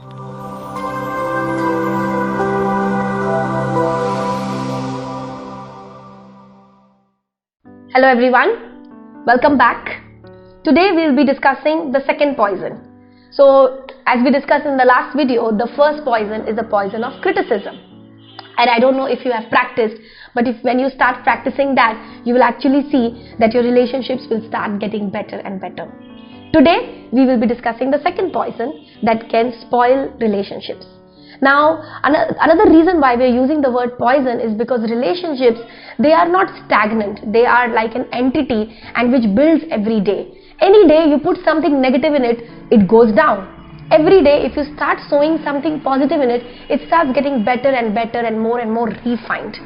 Hello everyone, welcome back. Today we will be discussing the second poison. So as we discussed in the last video, the first poison is the poison of criticism. And I don't know if you have practiced, but when you start practicing that, you will actually see that your relationships will start getting better and better. Today we will be discussing the second poison that can spoil relationships. Now, another reason why we are using the word poison is because relationships, they are not stagnant. They are like an entity and which builds every day. Any day you put something negative in it, it goes down. Every day if you start sowing something positive in it, it starts getting better and better and more refined.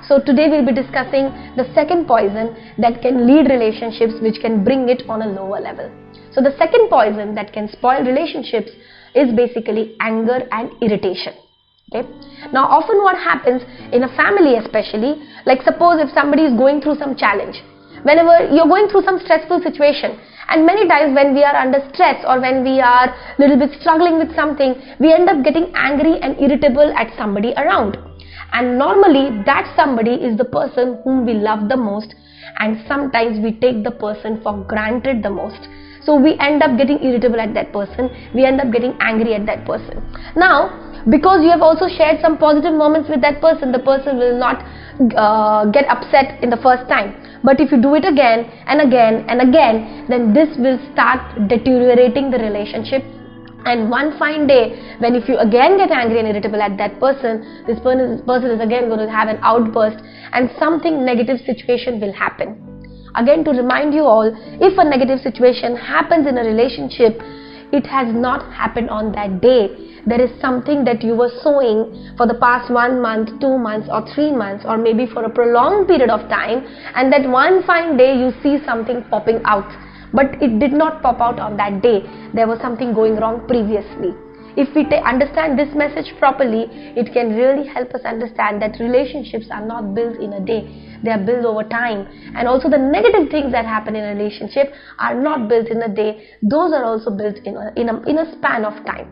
So today we'll be discussing the second poison that can lead relationships, which can bring it on a lower level. So the second poison that can spoil relationships is basically anger and irritation. Okay. Now often what happens in a family, especially, like suppose if somebody is going through some challenge, whenever you're going through some stressful situation, and many times when we are under stress or when we are little bit struggling with something, we end up getting angry and irritable at somebody around. And normally that somebody is the person whom we love the most, and sometimes we take the person for granted the most. So we end up getting irritable at that person, we end up getting angry at that person. Now, because you have also shared some positive moments with that person, the person will not get upset in the first time. But if you do it again and again and again, then this will start deteriorating the relationship. And one fine day, when if you again get angry and irritable at that person, this person is again going to have an outburst and something negative situation will happen. Again, to remind you all, if a negative situation happens in a relationship, it has not happened on that day. There is something that you were sowing for the past 1 month, 2 months or 3 months, or maybe for a prolonged period of time, and that one fine day you see something popping out. But it did not pop out on that day. There was something going wrong previously. If we understand this message properly, it can really help us understand that relationships are not built in a day. They are built over time. And also the negative things that happen in a relationship are not built in a day. Those are also built in a span of time.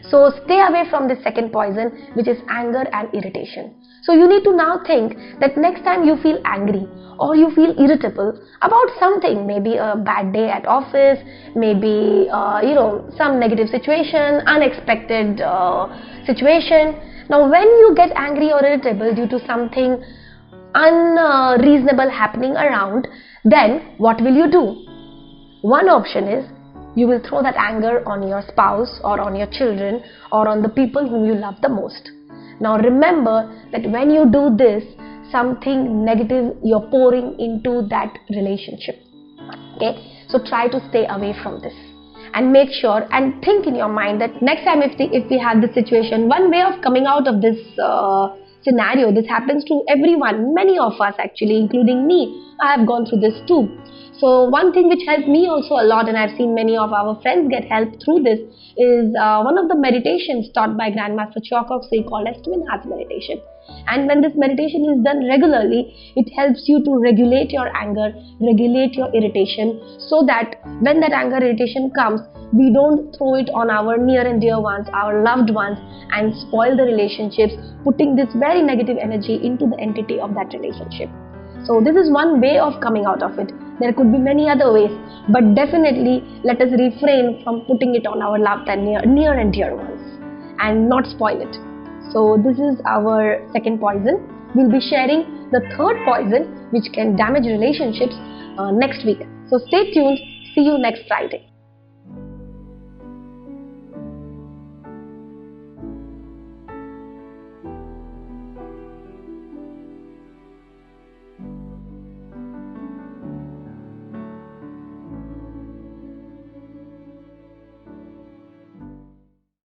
So stay away from this second poison, which is anger and irritation. So you need to now think that next time you feel angry or you feel irritable about something, maybe a bad day at office, maybe some negative situation, unexpected situation. Now when you get angry or irritable due to something unreasonable happening around, then what will you do? One option is you will throw that anger on your spouse or on your children or on the people whom you love the most. Now remember that when you do this, something negative you're pouring into that relationship. Okay, so try to stay away from this and make sure and think in your mind that next time if we have this situation, one way of coming out of this scenario, this happens to everyone, many of us actually, including me. I have gone through this too. So one thing which helped me also a lot, and I've seen many of our friends get help through this, is one of the meditations taught by Grandmaster Chokoksui called as Twin Hearts meditation. And when this meditation is done regularly, it helps you to regulate your anger, regulate your irritation, so that when that anger irritation comes, we don't throw it on our near and dear ones, our loved ones, and spoil the relationships, putting this very negative energy into the entity of that relationship. So this is one way of coming out of it. There could be many other ways, but definitely let us refrain from putting it on our loved and near and dear ones and not spoil it. So this is our second poison. We'll be sharing the third poison which can damage relationships next week. So stay tuned. See you next Friday.